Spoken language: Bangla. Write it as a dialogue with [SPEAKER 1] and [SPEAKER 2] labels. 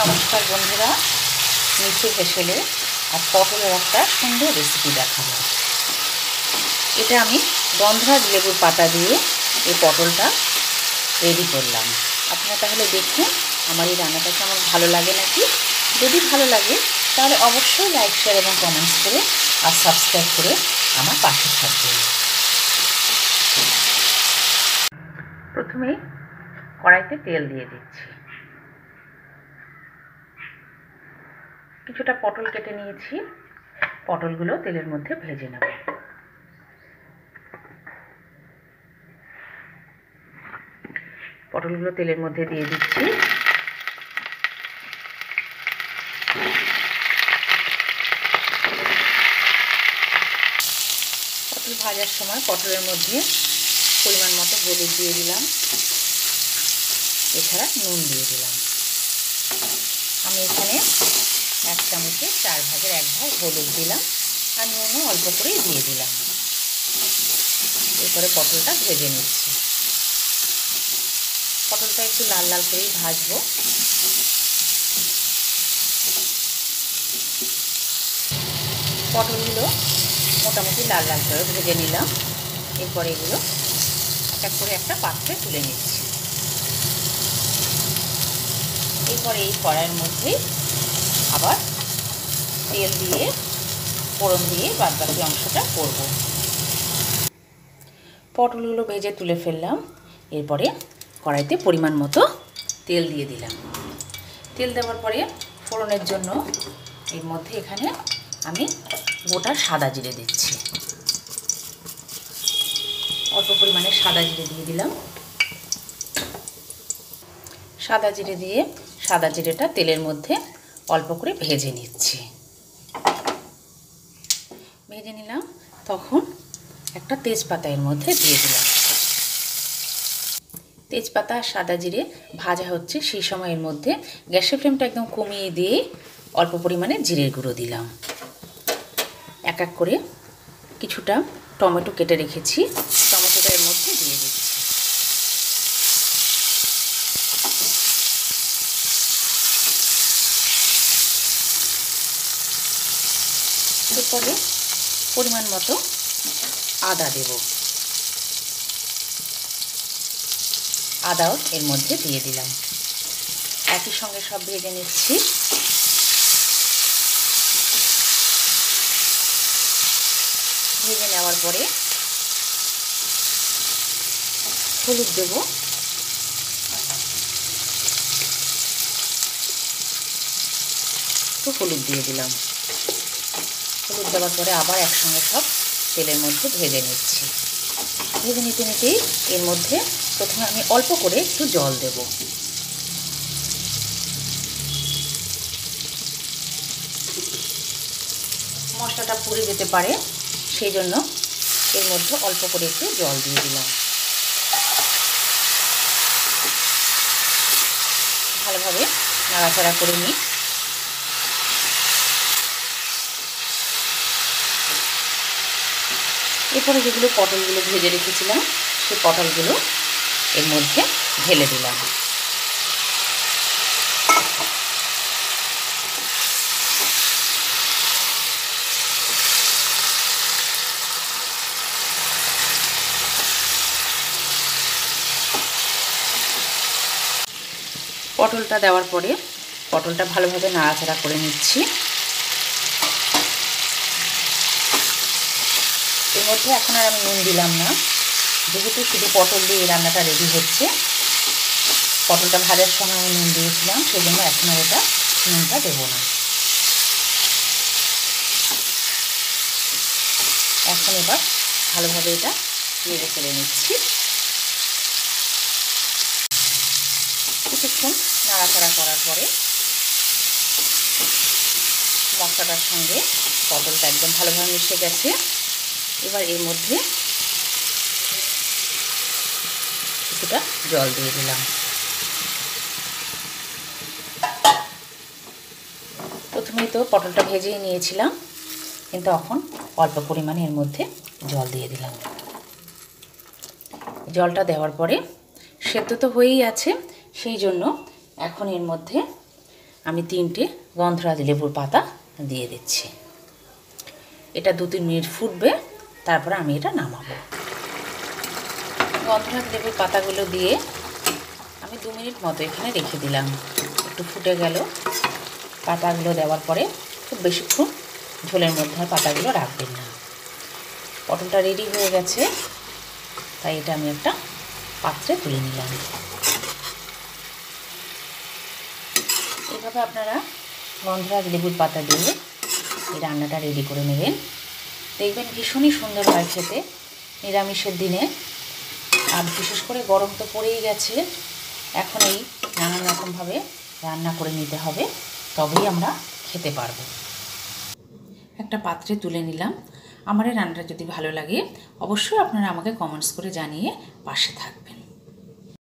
[SPEAKER 1] নমস্কার বন্ধুরা, মিঠু হেসেলে আর পটলের একটা সুন্দর রেসিপি দেখাবো। এটা আমি গন্ধরাজ লেবুর পাতা দিয়ে এই পটলটা রেডি করলাম। আপনারা তাহলে দেখুন আমার এই রান্নাটা কেমন ভালো লাগে নাকি। যদি ভালো লাগে তাহলে অবশ্যই লাইক, শেয়ার এবং কমেন্টস করে আর সাবস্ক্রাইব করে আমার পাশে থাকবেন। প্রথমে কড়াইতে তেল দিয়ে দিচ্ছি। কিছুটা পটল কেটে নিয়েছি, পটলগুলো তেলের মধ্যে ভেজে নেব। পটলগুলো তেলের মধ্যে দিয়ে দিচ্ছি। পটল ভাজার সময় পটলের মধ্যে পরিমাণ মতো হলুদ দিয়ে দিলাম, এছাড়া নুন দিয়ে দিলাম। আমি এখানে 1 চামচে 4 ভাগের 1 ভাগ হলুদ দিলাম আর নুনও অল্প করেই দিয়ে দিলাম। এরপরে পটলটা ভেজে নিচ্ছি। পটলটা একটু লাল লাল করেই ভাজবো। পটলগুলো মোটামুটি লাল লাল করে ভেজে নিলাম। এরপরে এগুলো এক করে একটা পাত্রে তুলে নিচ্ছি। এরপরে এই কড়াইয়ের মধ্যে আবার তেল দিয়ে ফোড়ন দিয়ে বাদবাকি অংশটা করব। পটলগুলো ভেজে তুলে ফেললাম। এরপরে কড়াইতে পরিমাণ মতো তেল দিয়ে দিলাম। তেল দেওয়ার পরে ফোড়নের জন্য এর মধ্যে এখানে আমি গোটা সাদা জিরে দিচ্ছি। অল্প পরিমাণে সাদা জিরে দিয়ে দিলাম। সাদা জিরে দিয়ে সাদা জিরেটা তেলের মধ্যে অল্প করে ভেজে নিচ্ছি। ভেজে নিলাম, তখন একটা তেজপাতা এর মধ্যে দিয়ে দিলাম। তেজপাতা আর সাদা জিরে ভাজা হচ্ছে, সেই সময়ের মধ্যে গ্যাসের ফ্লেমটা একদম কমিয়ে দিয়ে অল্প পরিমাণে জিরের গুঁড়ো দিলাম। এক এক করে কিছুটা টমেটো কেটে রেখেছি, টমেটোটা এর মধ্যে দিয়ে দিচ্ছি। এরপরে পরিমাণ মতো আদা দেব। আদাও এর মধ্যে দিয়ে দিলাম। একই সঙ্গে সব ভেজে নিচ্ছি। ভেজে নেওয়ার পরে হলুদ দেব। তো হলুদ দিয়ে দিলাম। হলুদ দেওয়ার পরে আবার একসঙ্গে সব তেলের মধ্যে ভেজে নিচ্ছি। ভেজে নিতে নিতেই এর মধ্যে প্রথমে আমি অল্প করে একটু জল দেব। মশলাটা পুড়ে যেতে পারে, সেই জন্য এর মধ্যে অল্প করে একটু জল দিয়ে দিলাম। ভালোভাবে নাড়াচাড়া করে নিই। এরপরে যেগুলো পটলগুলো ভেজে রেখেছিলাম সেই পটলগুলো এর মধ্যে ঢেলে দিলাম। পটলটা দেওয়ার পরে পটলটা ভালোভাবে নাড়াচাড়া করে নিচ্ছি। এর মধ্যে এখন আর আমি নুন দিলাম না, যেহেতু শুধু পটল দিয়ে এই রান্নাটা রেডি হচ্ছে। পটলটা ভাজার সময় আমি নুন দিয়েছিলাম, সেই জন্য এখন আর এটা নুনটা দেবো না। এখন এবার ভালোভাবে এটা নেড়ে ফেলে নিচ্ছি। কিছুক্ষণ নাড়াচাড়া করার পরে মশলাটার সঙ্গে পটলটা একদম ভালোভাবে মিশে গেছে। এবার এর মধ্যে কিছুটা জল দিয়ে দিলাম। প্রথমেই তো পটলটা ভেজেই নিয়েছিলাম, কিন্তু এখন অল্প পরিমাণে এর মধ্যে জল দিয়ে দিলাম। জলটা দেওয়ার পরে সেদ্ধ তো হয়েই আছে, সেই জন্য এখন এর মধ্যে আমি 3টে গন্ধরাজ লেবুর পাতা দিয়ে দিচ্ছি। এটা 2-3 মিনিট ফুটবে, তারপরে আমি এটা নামাবো। গন্ধরাজ লেবুর পাতাগুলো দিয়ে আমি 2 মিনিট মতো এখানে রেখে দিলাম। একটু ফুটে গেল। পাতাগুলো দেওয়ার পরে খুব বেশিক্ষণ ঝোলের মধ্যে আর পাতাগুলো রাখবেন না। পটলটা রেডি হয়ে গেছে, তাই এটা আমি একটা পাত্রে তুলে নিলাম। এইভাবে আপনারা গন্ধরাজ লেবুর পাতা দিয়ে এই রান্নাটা রেডি করে নেবেন। দেখবেন ভীষণই সুন্দর হয় খেতে নিরামিষের দিনে। আর বিশেষ করে গরম তো পড়েই গেছে, এখন এই নানান রকমভাবে রান্না করে নিতে হবে, তবেই আমরা খেতে পারবো। একটা পাত্রে তুলে নিলাম। আমার এই রান্নাটা যদি ভালো লাগে অবশ্যই আপনারা আমাকে কমেন্টস করে জানিয়ে পাশে থাকবেন।